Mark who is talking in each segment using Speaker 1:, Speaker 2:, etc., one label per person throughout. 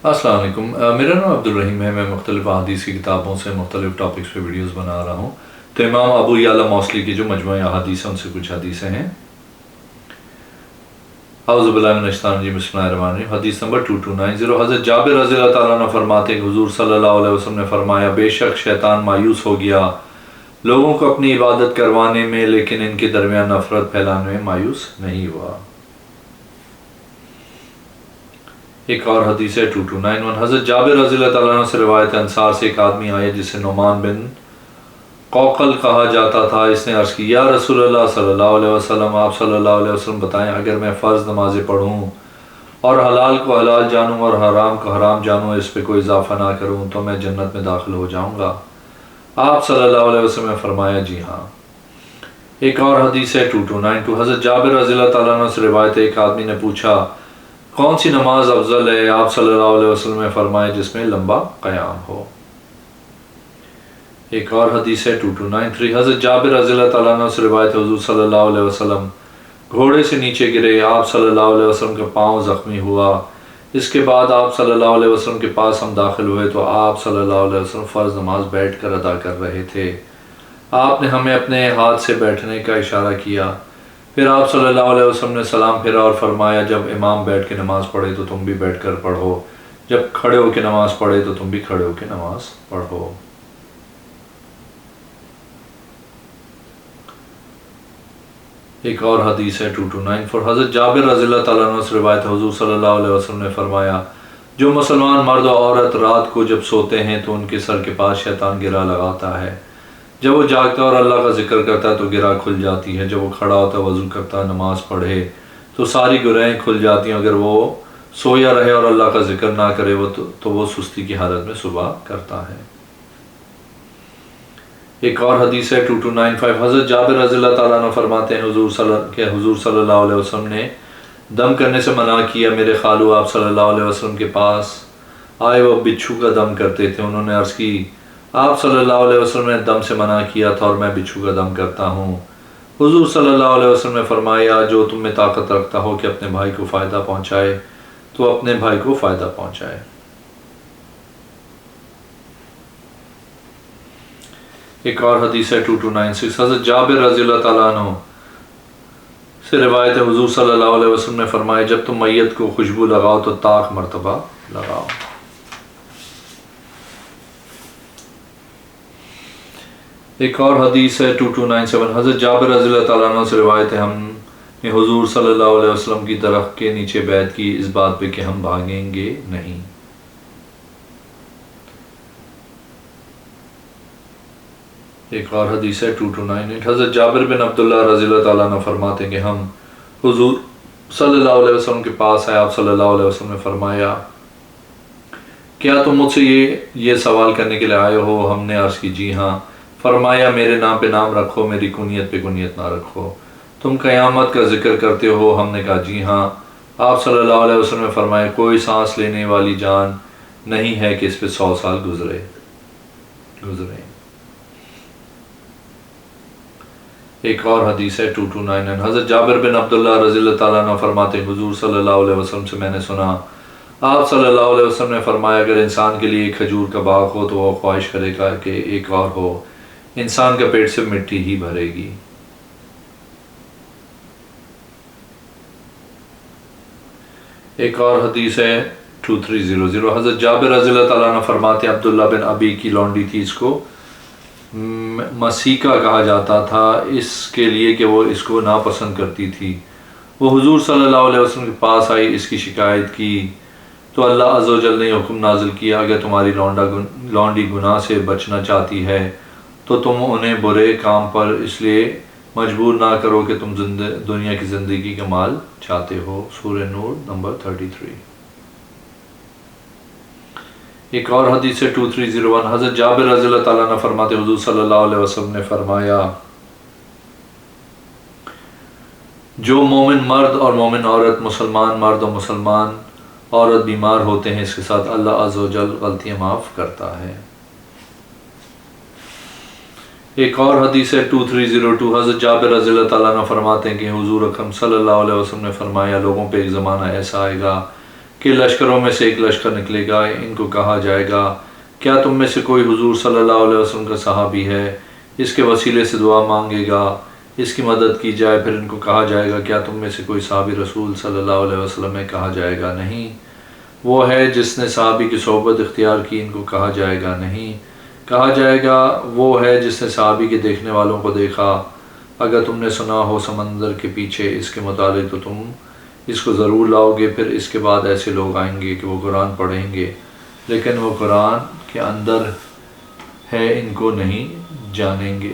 Speaker 1: السلام علیکم، میرا نام عبدالرحیم ہے۔ میں مختلف احادیث کی کتابوں سے مختلف ٹاپکس پہ ویڈیوز بنا رہا ہوں۔ تو امام ابو یعلا موصلی کی جو مجموعہ احادیث ہیں ان سے کچھ حدیثیں ہیں۔ اعوذ باللہ من الشیطان الرجیم، بسم اللہ الرحمن الرحیم۔ حدیث نمبر 2290، حضرت جابر رضی اللہ تعالیٰ عنہ فرماتے ہیں کہ حضور صلی اللہ علیہ وسلم نے فرمایا، بے شک شیطان مایوس ہو گیا لوگوں کو اپنی عبادت کروانے میں، لیکن ان کے درمیان نفرت پھیلانے میں مایوس نہیں ہوا۔ ایک اور حدیث ہے 2291، حضرت جابر رضی اللہ تعالیٰ عنہ سے روایت ہے، انصار سے ایک آدمی آیا جسے نعمان بن قوقل کہا جاتا تھا۔ اس نے عرض کی، یا رسول اللہ صلی اللہ علیہ وسلم، آپ صلی اللہ علیہ وسلم بتائیں، اگر میں فرض نمازیں پڑھوں اور حلال کو حلال جانوں اور حرام کو حرام جانوں، اس پہ کوئی اضافہ نہ کروں، تو میں جنت میں داخل ہو جاؤں گا؟ آپ صلی اللہ علیہ وسلم نے فرمایا، جی ہاں۔ ایک اور حدیث ہے 2292، حضرت جابر رضی اللہ تعالیٰ عنہ سے روایت ہے، ایک آدمی نے پوچھا، کون سی نماز افضل ہے؟ آپ صلی اللہ علیہ وسلم نے فرمایا، جس میں لمبا قیام ہو۔ ایک اور حدیث ہے 2293، حضرت جابر رضی اللہ تعالیٰ عنہ سے روایت ہے، حضور صلی اللہ علیہ وسلم گھوڑے سے نیچے گرے، آپ صلی اللہ علیہ وسلم کا پاؤں زخمی ہوا۔ اس کے بعد آپ صلی اللہ علیہ وسلم کے پاس ہم داخل ہوئے تو آپ صلی اللہ علیہ وسلم فرض نماز بیٹھ کر ادا کر رہے تھے۔ آپ نے ہمیں اپنے ہاتھ سے بیٹھنے کا اشارہ کیا، پھر آپ صلی اللہ علیہ وسلم نے سلام پھیرا اور فرمایا، جب امام بیٹھ کے نماز پڑھے تو تم بھی بیٹھ کر پڑھو، جب کھڑے ہو کے نماز پڑھے تو تم بھی کھڑے ہو کے نماز پڑھو۔ ایک اور حدیث ہے 2294، حضرت جابر رضی اللہ تعالیٰ عنہ سے روایت ہے، حضور صلی اللہ علیہ وسلم نے فرمایا، جو مسلمان مرد و عورت رات کو جب سوتے ہیں تو ان کے سر کے پاس شیطان گرہ لگاتا ہے۔ جب وہ جاگتا ہے اور اللہ کا ذکر کرتا ہے تو گرہ کھل جاتی ہے۔ جب وہ کھڑا ہوتا ہے، وضو کرتا ہے، نماز پڑھے تو ساری گرہیں کھل جاتی ہیں۔ اگر وہ سویا رہے اور اللہ کا ذکر نہ کرے تو وہ سستی کی حالت میں صبح کرتا ہے۔ ایک اور حدیث ہے 2295، حضرت جابر رضی اللہ تعالیٰ عنہ فرماتے ہیں، حضور صلی اللہ علیہ وسلم نے دم کرنے سے منع کیا۔ میرے خالو آپ صلی اللہ علیہ وسلم کے پاس آئے، وہ بچھو کا دم کرتے تھے۔ انہوں نے عرض کی، آپ صلی اللہ علیہ وسلم نے دم سے منع کیا تھا اور میں بچھو کا دم کرتا ہوں۔ حضور صلی اللہ علیہ وسلم نے فرمایا، جو تم میں طاقت رکھتا ہو کہ اپنے بھائی کو فائدہ پہنچائے تو اپنے بھائی کو فائدہ پہنچائے۔ ایک اور حدیث ہے 2296، حضرت جابر رضی اللہ تعالیٰ عنہ سے روایت ہے، حضور صلی اللہ علیہ وسلم نے فرمایا، جب تم میت کو خوشبو لگاؤ تو طاق مرتبہ لگاؤ۔ ایک اور حدیث ہے 2297، حضرت جابر رضی اللہ تعالیٰ عنہ سے روایت ہے، ہم نے حضور صلی اللہ علیہ وسلم کی درخت کے نیچے بیعت کی اس بات پہ کہ ہم بھاگیں گے نہیں۔ ایک اور حدیث ہے 2298، حضرت جابر بن عبداللہ رضی اللہ تعالیٰ عنہ فرماتے ہیں کہ ہم حضور صلی اللہ علیہ وسلم کے پاس آئے، آپ صلی اللہ علیہ وسلم نے فرمایا، کیا تم مجھ سے یہ سوال کرنے کے لیے آئے ہو؟ ہم نے عرض کی، جی ہاں۔ فرمایا، میرے نام پہ نام رکھو، میری کنیت پہ کنیت نہ رکھو۔ تم قیامت کا ذکر کرتے ہو؟ ہم نے کہا، جی ہاں۔ آپ صلی اللہ علیہ وسلم نے فرمایا، کوئی سانس لینے والی جان نہیں ہے کہ اس پہ 100 سال گزرے۔ ایک اور حدیث ہے 2299، حضرت جابر بن عبداللہ رضی اللہ تعالیٰ عنہ فرماتے ہیں، حضور صلی اللہ علیہ وسلم سے میں نے سنا، آپ صلی اللہ علیہ وسلم نے فرمایا، اگر انسان کے لیے ایک کھجور کا باغ ہو تو وہ خواہش کرے گا کہ ایک اور ہو، انسان کا پیٹ سے مٹی ہی بھرے گی۔ ایک اور حدیث ہے 2300، حضرت جابر رضی اللہ تعالیٰ عنہ فرماتے ہیں، عبداللہ بن ابی کی لونڈی تھی، اس کو مسیکہ کہا جاتا تھا، اس کے لیے کہ وہ اس کو ناپسند کرتی تھی۔ وہ حضور صلی اللہ علیہ وسلم کے پاس آئی، اس کی شکایت کی تو اللہ عز و جل نے حکم نازل کیا، اگر تمہاری لونڈی گناہ سے بچنا چاہتی ہے تو تم انہیں برے کام پر اس لیے مجبور نہ کرو کہ تم دنیا کی زندگی کا مال چاہتے ہو۔ سورہ نور نمبر 33۔ ایک اور حدیث ہے 2301، حضرت جابر رضی اللہ تعالیٰ عنہ فرماتے، حضور صلی اللہ علیہ وسلم نے فرمایا، جو مومن مرد اور مومن عورت، مسلمان مرد اور مسلمان عورت بیمار ہوتے ہیں، اس کے ساتھ اللہ عز و جل غلطیاں معاف کرتا ہے۔ ایک اور حدیث ہے 2302، حضرت جابر رضی اللہ تعالیٰ عنہ فرماتے ہیں کہ حضور اکرم صلی اللہ علیہ وسلم نے فرمایا، لوگوں پہ ایک زمانہ ایسا آئے گا کہ لشکروں میں سے ایک لشکر نکلے گا، ان کو کہا جائے گا کیا تم میں سے کوئی حضور صلی اللہ علیہ وسلم کا صحابی ہے، اس کے وسیلے سے دعا مانگے گا، اس کی مدد کی جائے۔ پھر ان کو کہا جائے گا کیا تم میں سے کوئی صحابی رسول صلی اللہ علیہ وسلم ہے؟ کہا جائے گا نہیں۔ وہ ہے جس نے صحابی کی صحبت اختیار کی؟ ان کو کہا جائے گا نہیں۔ کہا جائے گا وہ ہے جس نے صحابی کے دیکھنے والوں کو دیکھا، اگر تم نے سنا ہو سمندر کے پیچھے اس کے متعلق تو تم اس کو ضرور لاؤ گے۔ پھر اس کے بعد ایسے لوگ آئیں گے کہ وہ قرآن پڑھیں گے لیکن وہ قرآن کے اندر ہے ان کو نہیں جانیں گے۔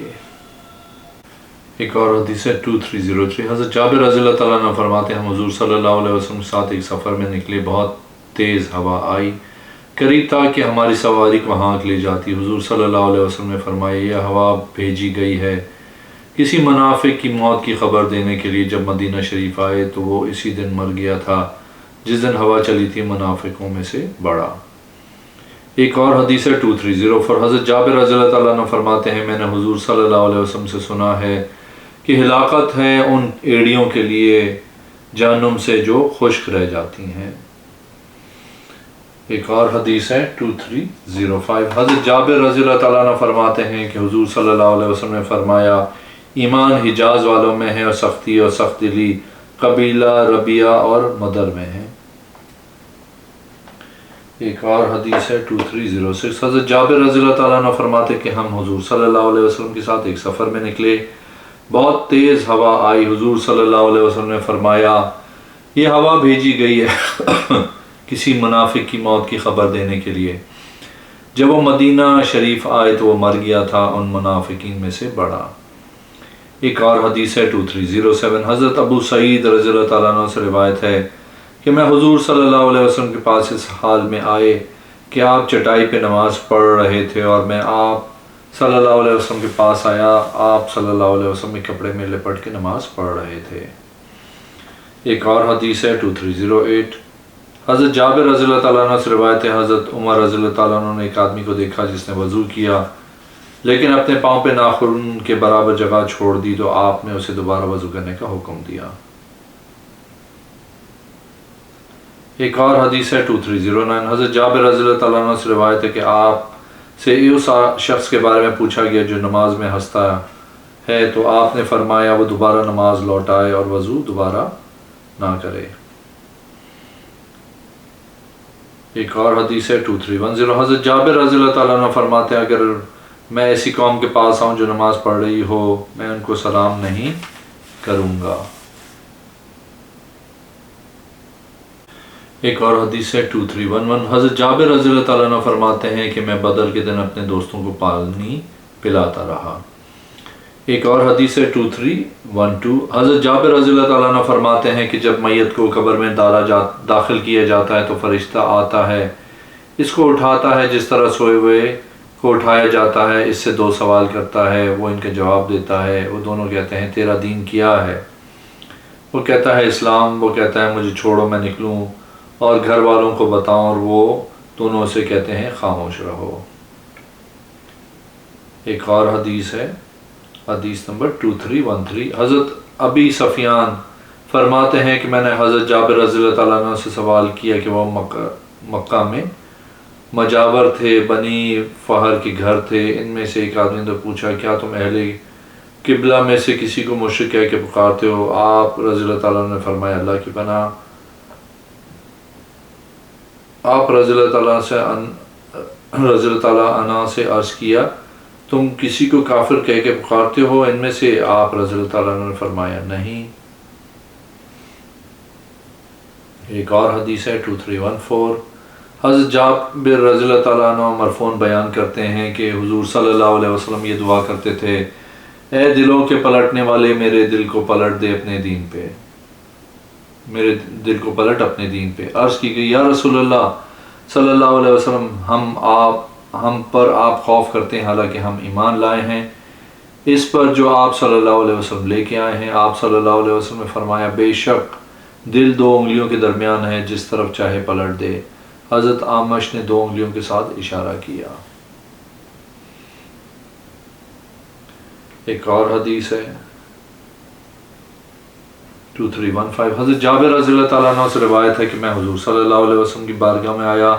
Speaker 1: ایک اور حدیث ہے 2303، حضرت جابر رضی اللہ تعالیٰ عنہ فرماتے ہیں ہم حضور صلی اللہ علیہ وسلم کے ساتھ ایک سفر میں نکلے، بہت تیز ہوا آئی، قریب تھا کہ ہماری سواری کو ہانک لے جاتی۔ حضور صلی اللہ علیہ وسلم نے فرمایا یہ ہوا بھیجی گئی ہے کسی منافق کی موت کی خبر دینے کے لیے۔ جب مدینہ شریف آئے تو وہ اسی دن مر گیا تھا جس دن ہوا چلی تھی، منافقوں میں سے بڑا۔ ایک اور حدیث ہے 2304، حضرت جابر رضی اللہ تعالیٰ عنہ فرماتے ہیں میں نے حضور صلی اللہ علیہ وسلم سے سنا ہے کہ ہلاکت ہے ان ایڑیوں کے لیے جہنم سے جو خشک رہ جاتی ہیں۔ ایک اور حدیث ہے 2305، حضرت جابر رضی اللہ تعالیٰ عنہ فرماتے ہیں کہ حضور صلی اللہ علیہ وسلم نے فرمایا ایمان حجاز والوں میں ہے اور سختی اور سخت دلی قبیلہ ربیہ اور مدر میں ہے۔ ایک اور حدیث ہے 2306، حضرت جابر رضی اللہ تعالیٰ عنہ فرماتے کہ ہم حضور صلی اللہ علیہ وسلم کے ساتھ ایک سفر میں نکلے، بہت تیز ہوا آئی۔ حضور صلی اللہ علیہ وسلم نے فرمایا یہ ہوا بھیجی گئی ہے کسی منافق کی موت کی خبر دینے کے لیے۔ جب وہ مدینہ شریف آئے تو وہ مر گیا تھا ان منافقین میں سے بڑا۔ ایک اور حدیث ہے 2307، حضرت ابو سعید رضی اللہ تعالیٰ عنہ سے روایت ہے کہ میں حضور صلی اللہ علیہ وسلم کے پاس اس حال میں آئے کہ آپ چٹائی پہ نماز پڑھ رہے تھے اور میں آپ صلی اللہ علیہ وسلم کے پاس آیا، آپ صلی اللہ علیہ وسلم کے کپڑے میں لپٹ کے نماز پڑھ رہے تھے۔ ایک اور حدیث ہے 2308، حضرت جابر رضی اللہ تعالیٰ عنہ سے روایت ہے حضرت عمر رضی اللہ تعالیٰ عنہ نے ایک آدمی کو دیکھا جس نے وضو کیا لیکن اپنے پاؤں پہ ناخن کے برابر جگہ چھوڑ دی تو آپ نے اسے دوبارہ وضو کرنے کا حکم دیا۔ ایک اور حدیث ہے 2309، حضرت جابر رضی اللہ تعالیٰ عنہ سے روایت ہے کہ آپ سے اس شخص کے بارے میں پوچھا گیا جو نماز میں ہنستا ہے تو آپ نے فرمایا وہ دوبارہ نماز لوٹائے اور وضو دوبارہ نہ کرے۔ ایک اور حدیث ہے 2310، حضرت جابر رضی اللہ تعالیٰ عنہ فرماتے ہیں اگر میں ایسی قوم کے پاس آؤں جو نماز پڑھ رہی ہو میں ان کو سلام نہیں کروں گا۔ ایک اور حدیث ہے 2311، حضرت جابر رضی اللہ تعالیٰ عنہ فرماتے ہیں کہ میں بدر کے دن اپنے دوستوں کو پانی پلاتا رہا۔ ایک اور حدیث ہے 2312، حضرت جابر رضی اللہ تعالیٰ عنہ فرماتے ہیں کہ جب میت کو قبر میں داخل کیا جاتا ہے تو فرشتہ آتا ہے، اس کو اٹھاتا ہے جس طرح سوئے ہوئے کو اٹھایا جاتا ہے، اس سے دو سوال کرتا ہے، وہ ان کا جواب دیتا ہے۔ وہ دونوں کہتے ہیں تیرا دین کیا ہے؟ وہ کہتا ہے اسلام۔ وہ کہتا ہے مجھے چھوڑو میں نکلوں اور گھر والوں کو بتاؤں، اور وہ دونوں سے کہتے ہیں خاموش رہو۔ ایک اور حدیث ہے حدیث نمبر 2313، حضرت ابی سفیان فرماتے ہیں کہ میں نے حضرت جابر رضی اللہ تعالیٰ عنہ سے سوال کیا کہ وہ مکہ میں مجاور تھے، بنی فہر کے گھر تھے، ان میں سے ایک آدمی نے پوچھا کیا تم اہل قبلہ میں سے کسی کو مشرک کہہ کے پکارتے ہو؟ آپ رضی اللہ تعالیٰ عنہ نے فرمایا اللہ کی پناہ۔ آپ رضی اللہ تعالیٰ عنہ سے عرض کیا تم کسی کو کافر کہہ کے پکارتے ہو ان میں سے؟ آپ رضی اللہ تعالیٰ عنہ نے فرمایا نہیں۔ ایک اور حدیث ہے 2314، حضرت جابر رضی اللہ تعالیٰ عنہ مرفون بیان کرتے ہیں کہ حضور صلی اللہ علیہ وسلم یہ دعا کرتے تھے اے دلوں کے پلٹنے والے میرے دل کو پلٹ دے اپنے دین پہ، میرے دل کو پلٹ اپنے دین پہ۔ عرض کی گئی یا رسول اللہ صلی اللہ علیہ وسلم ہم پر آپ خوف کرتے ہیں حالانکہ ہم ایمان لائے ہیں اس پر جو آپ صلی اللہ علیہ وسلم لے کے آئے ہیں۔ آپ صلی اللہ علیہ وسلم نے فرمایا بے شک دل دو انگلیوں کے درمیان ہے، جس طرف چاہے پلٹ دے۔ حضرت آمش نے دو انگلیوں کے ساتھ اشارہ کیا۔ ایک اور حدیث ہے 2315 حضرت جابر رضی اللہ تعالیٰ عنہ سے روایت ہے کہ میں حضور صلی اللہ علیہ وسلم کی بارگاہ میں آیا،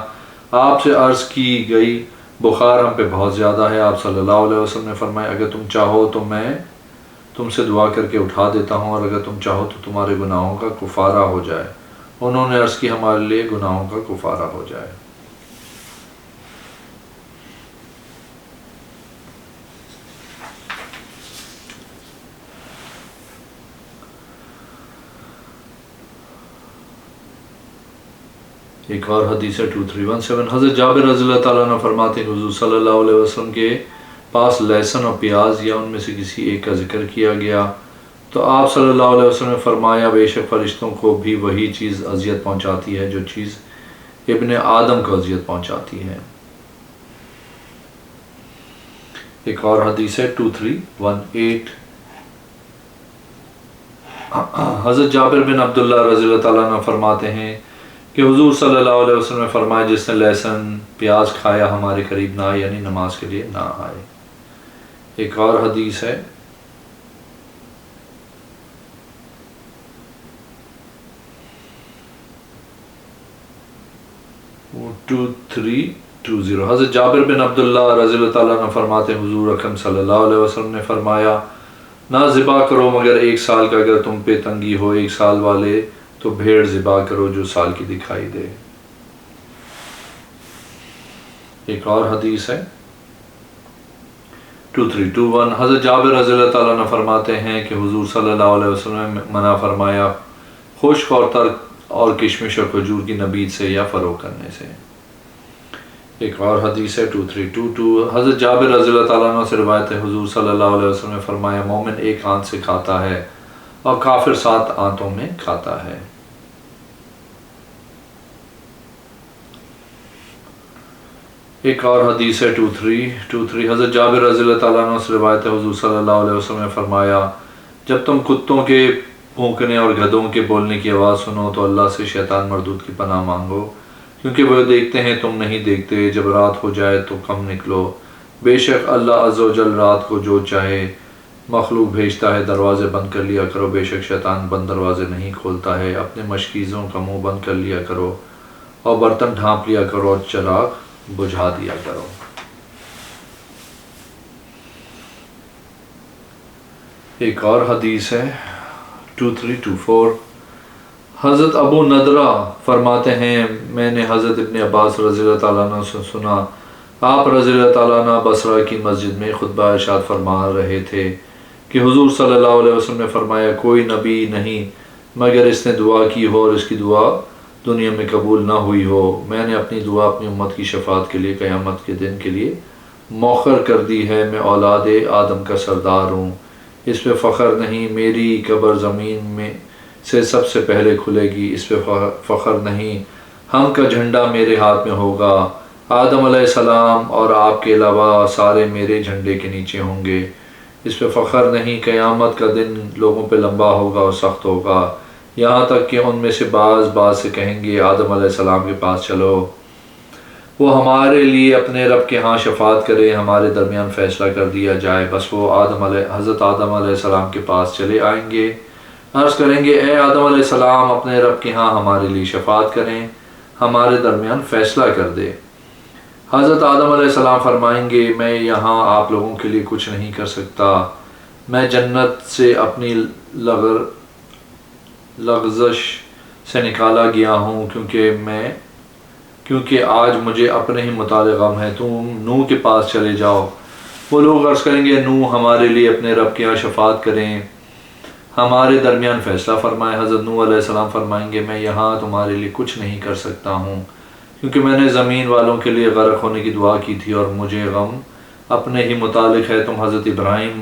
Speaker 1: آپ سے عرض کی گئی بخار ہم پہ بہت زیادہ ہے۔ آپ صلی اللہ علیہ وسلم نے فرمایا اگر تم چاہو تو میں تم سے دعا کر کے اٹھا دیتا ہوں، اور اگر تم چاہو تو تمہارے گناہوں کا کفارہ ہو جائے۔ انہوں نے عرض کی ہمارے لیے گناہوں کا کفارہ ہو جائے۔ ایک اور حدیث ہے 2317 حضرت جابر رضی اللہ تعالیٰ عنہ فرماتے ہیں کہ حضور صلی اللہ علیہ وسلم کے پاس لہسن اور پیاز یا ان میں سے کسی ایک کا ذکر کیا گیا تو آپ صلی اللہ علیہ وسلم نے فرمایا بے شک فرشتوں کو بھی وہی چیز اذیت پہنچاتی ہے جو چیز ابن آدم کو اذیت پہنچاتی ہے۔ ایک اور حدیث ہے 2318 حضرت جابر بن عبداللہ رضی اللہ تعالیٰ عنہ فرماتے ہیں کہ حضور صلی اللہ علیہ وسلم نے فرمایا جس نے لہسن پیاز کھایا ہمارے قریب نہ آئے، یعنی نماز کے لیے نہ آئے۔ ایک اور حدیث ہے 2320 حضرت جابر بن عبداللہ رضی اللہ تعالیٰ عنہ فرماتے ہیں حضور اکرم صلی اللہ علیہ وسلم نے فرمایا نہ ذبح کرو مگر ایک سال کا، اگر تم پہ تنگی ہو ایک سال والے تو بھیڑ ذبح کرو جو سال کی دکھائی دے۔ ایک اور حدیث ہے 2321 حضرت جابر رضی اللہ تعالیٰ عنہ فرماتے ہیں کہ حضور صلی اللہ علیہ وسلم نے منع فرمایا خشک اور ترک اور کشمش اور کھجور کی نبیذ سے یا فروغ کرنے سے۔ ایک اور حدیث ہے 2322 حضرت جابر رضی اللہ تعالیٰ عنہ سے روایت ہے حضور صلی اللہ علیہ وسلم نے فرمایا مومن ایک آنت سے کھاتا ہے اور کافر 7 آنتوں میں کھاتا ہے۔ ایک اور حدیث ہے 2323 حضرت جابر رضی اللہ تعالیٰ عنہ سے روایت ہے حضور صلی اللہ علیہ وسلم نے فرمایا جب تم کتوں کے بھونکنے اور گدھوں کے بولنے کی آواز سنو تو اللہ سے شیطان مردود کی پناہ مانگو، کیونکہ وہ دیکھتے ہیں تم نہیں دیکھتے، جب رات ہو جائے تو کم نکلو، بے شک اللہ عز و جل رات کو جو چاہے مخلوق بھیجتا ہے، دروازے بند کر لیا کرو، بے شک شیطان بند دروازے نہیں کھولتا ہے، اپنے مشکیزوں کا منہ بند کر لیا کرو اور برتن ڈھانپ لیا کرو اور چراغ بجھا دیا کرو۔ ایک اور حدیث ہے 2324 حضرت ابو ندرہ فرماتے ہیں میں نے حضرت ابن عباس رضی اللہ تعالیٰ عنہ سے سنا آپ رضی اللہ تعالیٰ عنہ بصرہ کی مسجد میں خطبہ ارشاد فرما رہے تھے کہ حضور صلی اللہ علیہ وسلم نے فرمایا کوئی نبی نہیں مگر اس نے دعا کی ہو اور اس کی دعا دنیا میں قبول نہ ہوئی ہو، میں نے اپنی دعا اپنی امت کی شفاعت کے لیے قیامت کے دن کے لیے مؤخر کر دی ہے، میں اولاد آدم کا سردار ہوں، اس پہ فخر نہیں، میری قبر زمین میں سے سب سے پہلے کھلے گی، اس پہ فخر نہیں، ہم کا جھنڈا میرے ہاتھ میں ہوگا، آدم علیہ السلام اور آپ کے علاوہ سارے میرے جھنڈے کے نیچے ہوں گے، اس پہ فخر نہیں، قیامت کا دن لوگوں پہ لمبا ہوگا اور سخت ہوگا، یہاں تک کہ ان میں سے بعض سے کہیں گے آدم علیہ السلام کے پاس چلو، وہ ہمارے لیے اپنے رب کے ہاں شفاعت کرے، ہمارے درمیان فیصلہ کر دیا جائے، بس وہ حضرت آدم علیہ السلام کے پاس چلے آئیں گے، عرض کریں گے اے آدم علیہ السلام اپنے رب کے ہاں ہمارے لیے شفاعت کریں، ہمارے درمیان فیصلہ کر دے۔ حضرت آدم علیہ السلام فرمائیں گے میں یہاں آپ لوگوں کے لیے کچھ نہیں کر سکتا، میں جنت سے اپنی لغزش سے نکالا گیا ہوں کیونکہ آج مجھے اپنے ہی متعلق غم ہے، تم نوح کے پاس چلے جاؤ۔ وہ لوگ عرض کریں گے نوح ہمارے لیے اپنے رب کے ہاں شفاعت کریں، ہمارے درمیان فیصلہ فرمائے۔ حضرت نوح علیہ السلام فرمائیں گے میں یہاں تمہارے لیے کچھ نہیں کر سکتا ہوں، کیونکہ میں نے زمین والوں کے لیے غرق ہونے کی دعا کی تھی اور مجھے غم اپنے ہی متعلق ہے، تم حضرت ابراہیم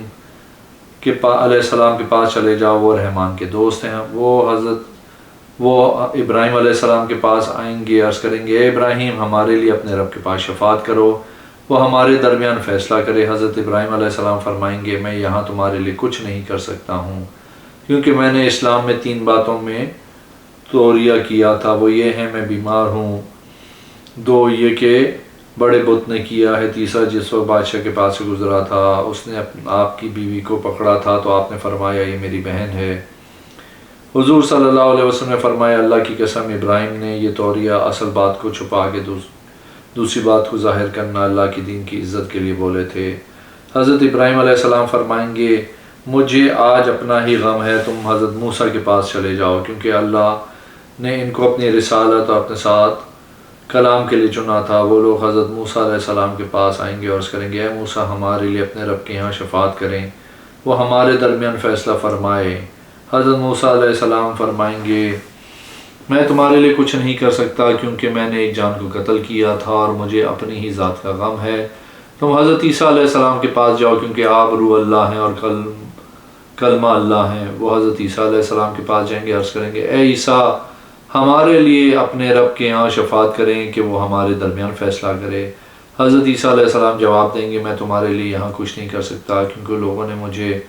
Speaker 1: علیہ السلام کے پاس چلے جاؤ، وہ رحمان کے دوست ہیں، وہ ابراہیم علیہ السلام کے پاس آئیں گے، عرض کریں گے اے ابراہیم ہمارے لیے اپنے رب کے پاس شفاعت کرو، وہ ہمارے درمیان فیصلہ کرے۔ حضرت ابراہیم علیہ السلام فرمائیں گے میں یہاں تمہارے لیے کچھ نہیں کر سکتا ہوں، کیونکہ میں نے اسلام میں 3 باتوں میں توریہ کیا تھا، وہ یہ ہے میں بیمار ہوں، 2 یہ کہ بڑے بت نے کیا ہے، تیسرا جس وقت بادشاہ کے پاس سے گزرا تھا اس نے آپ کی بیوی کو پکڑا تھا تو آپ نے فرمایا یہ میری بہن ہے، حضور صلی اللہ علیہ وسلم نے فرمایا اللہ کی قسم ابراہیم نے یہ توریہ اصل بات کو چھپا کے دوسری بات کو ظاہر کرنا اللہ کی دین کی عزت کے لیے بولے تھے۔ حضرت ابراہیم علیہ السلام فرمائیں گے مجھے آج اپنا ہی غم ہے، تم حضرت موسیٰ کے پاس چلے جاؤ، کیونکہ اللہ نے ان کو اپنی رسالت اور اپنے ساتھ کلام کے لیے چنا تھا۔ وہ لوگ حضرت موسیٰ علیہ السلام کے پاس آئیں گے اور عرض کریں گے اے موسیٰ ہمارے لیے اپنے رب کے یہاں شفاعت کریں، وہ ہمارے درمیان فیصلہ فرمائے۔ حضرت موسیٰ علیہ السلام فرمائیں گے میں تمہارے لیے کچھ نہیں کر سکتا، کیونکہ میں نے ایک جان کو قتل کیا تھا اور مجھے اپنی ہی ذات کا غم ہے۔ تم حضرت عیسیٰ علیہ السلام کے پاس جاؤ، کیونکہ آپ روح اللہ ہیں اور کلمہ اللہ ہیں۔ وہ حضرت عیسیٰ علیہ السلام کے پاس جائیں گے، عرض کریں گے اے عیسیٰ ہمارے لیے اپنے رب کے یہاں شفاعت کریں کہ وہ ہمارے درمیان فیصلہ کرے۔ حضرت عیسیٰ علیہ السلام جواب دیں گے میں تمہارے لیے یہاں کچھ نہیں کر سکتا، کیونکہ لوگوں نے مجھے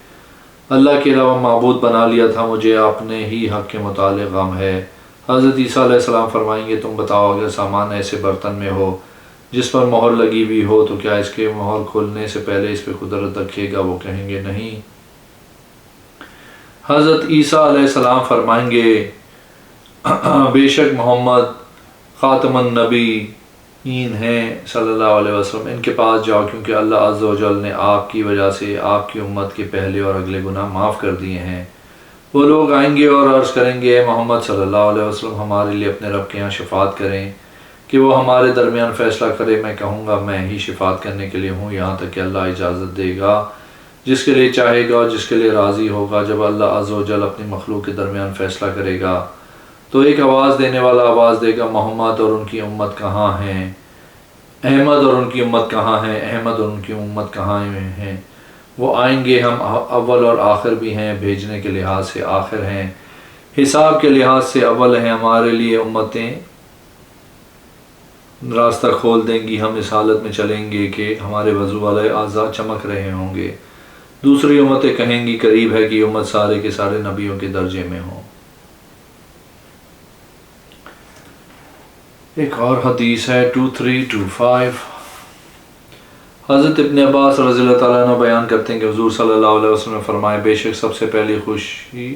Speaker 1: اللہ کے علاوہ معبود بنا لیا تھا، مجھے اپنے ہی حق کے متعلق غم ہے۔ حضرت عیسیٰ علیہ السلام فرمائیں گے تم بتاؤ اگر سامان ایسے برتن میں ہو جس پر مہر لگی ہوئی ہو تو کیا اس کے مہر کھولنے سے پہلے اس پہ قدرت رکھے گا؟ وہ کہیں گے نہیں۔ حضرت عیسیٰ علیہ السلام فرمائیں گے بے شک محمد خاتم النبیین ہیں صلی اللہ علیہ وسلم، ان کے پاس جاؤ، کیونکہ اللہ عز و جل نے آپ کی وجہ سے آپ کی امت کے پہلے اور اگلے گناہ معاف کر دیے ہیں۔ وہ لوگ آئیں گے اور عرض کریں گے اے محمد صلی اللہ علیہ وسلم ہمارے لیے اپنے رب کے یہاں شفاعت کریں کہ وہ ہمارے درمیان فیصلہ کرے۔ میں کہوں گا میں ہی شفاعت کرنے کے لیے ہوں، یہاں تک کہ اللہ اجازت دے گا، جس کے لیے چاہے گا اور جس کے لیے راضی ہوگا۔ جب اللہ عز و جل اپنی مخلوق کے درمیان فیصلہ کرے گا تو ایک آواز دینے والا آواز دے گا محمد اور ان کی امت کہاں ہیں، احمد اور ان کی امت کہاں ہیں، احمد اور ان کی امت کہاں ہیں؟ وہ آئیں گے ہم اول اور آخر بھی ہیں، بھیجنے کے لحاظ سے آخر ہیں، حساب کے لحاظ سے اول ہیں۔ ہمارے لیے امتیں راستہ کھول دیں گی، ہم اس حالت میں چلیں گے کہ ہمارے وضو والے اعضاء چمک رہے ہوں گے۔ دوسری امتیں کہیں گی قریب ہے کہ یہ امت سارے کے سارے نبیوں کے درجے میں ہوں۔ ایک اور حدیث ہے 2325 حضرت ابن عباس رضی اللہ تعالیٰ عنہ بیان کرتے ہیں کہ حضور صلی اللہ علیہ وسلم نے فرمایا بے شک سب سے پہلی خوشی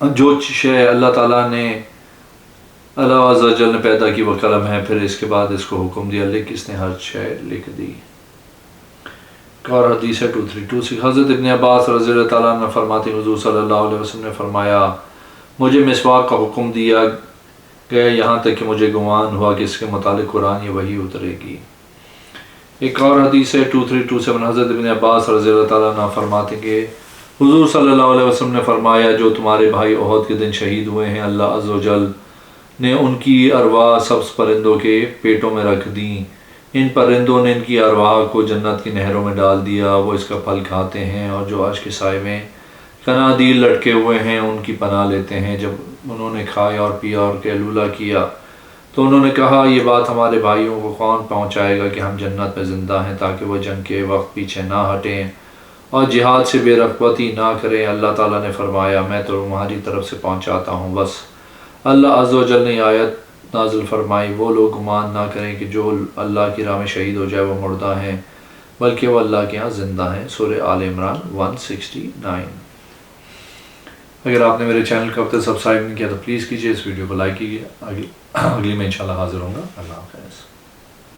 Speaker 1: جو شے اللہ تعالیٰ نے اللہ عز و جل نے پیدا کی وہ قلم ہے، پھر اس کے بعد اس کو حکم دیا لکھ، اس نے ہر شے لکھ دی۔ ایک اور حدیث ہے 2326 حضرت ابن عباس رضی اللہ تعالیٰ عنہ فرماتے ہیں حضور صلی اللہ علیہ وسلم نے فرمایا مجھے مسواک کا حکم دیا گیا یہاں تک کہ مجھے گمان ہوا کہ اس کے متعلق قرآن یہ وحی اترے گی۔ ایک اور حدیث ہے 2327 حضرت ابن عباس رضی اللہ تعالیٰ عنہ فرماتے ہیں کہ حضور صلی اللہ علیہ وسلم نے فرمایا جو تمہارے بھائی احد کے دن شہید ہوئے ہیں اللہ عز و جل نے ان کی ارواح سبز پرندوں کے پیٹوں میں رکھ دیں، ان پرندوں نے ان کی ارواح کو جنت کی نہروں میں ڈال دیا، وہ اس کا پھل کھاتے ہیں اور جو عرش کے سائے میں قنادیل لٹکے ہوئے ہیں ان کی پناہ لیتے ہیں۔ جب انہوں نے کھایا اور پیا اور قیلولہ کیا تو انہوں نے کہا یہ بات ہمارے بھائیوں کو کون پہنچائے گا کہ ہم جنت میں زندہ ہیں، تاکہ وہ جنگ کے وقت پیچھے نہ ہٹیں اور جہاد سے بے رغبتی نہ کریں۔ اللہ تعالیٰ نے فرمایا میں تو تمہاری طرف سے پہنچاتا ہوں۔ بس اللہ عز و جل نے آیت نازل فرمائی وہ لوگ گمان نہ کریں کہ جو اللہ کی راہ میں شہید ہو جائے وہ مردہ ہیں، بلکہ وہ اللہ کے ہاں زندہ ہیں۔ سورہ آل عمران 169۔ اگر آپ نے میرے چینل کو اب تک سبسکرائب نہیں کیا تو پلیز کیجئے، اس ویڈیو کو لائک کیجئے۔ اگلی میں انشاءاللہ حاضر ہوں گا۔ اللہ حافظ۔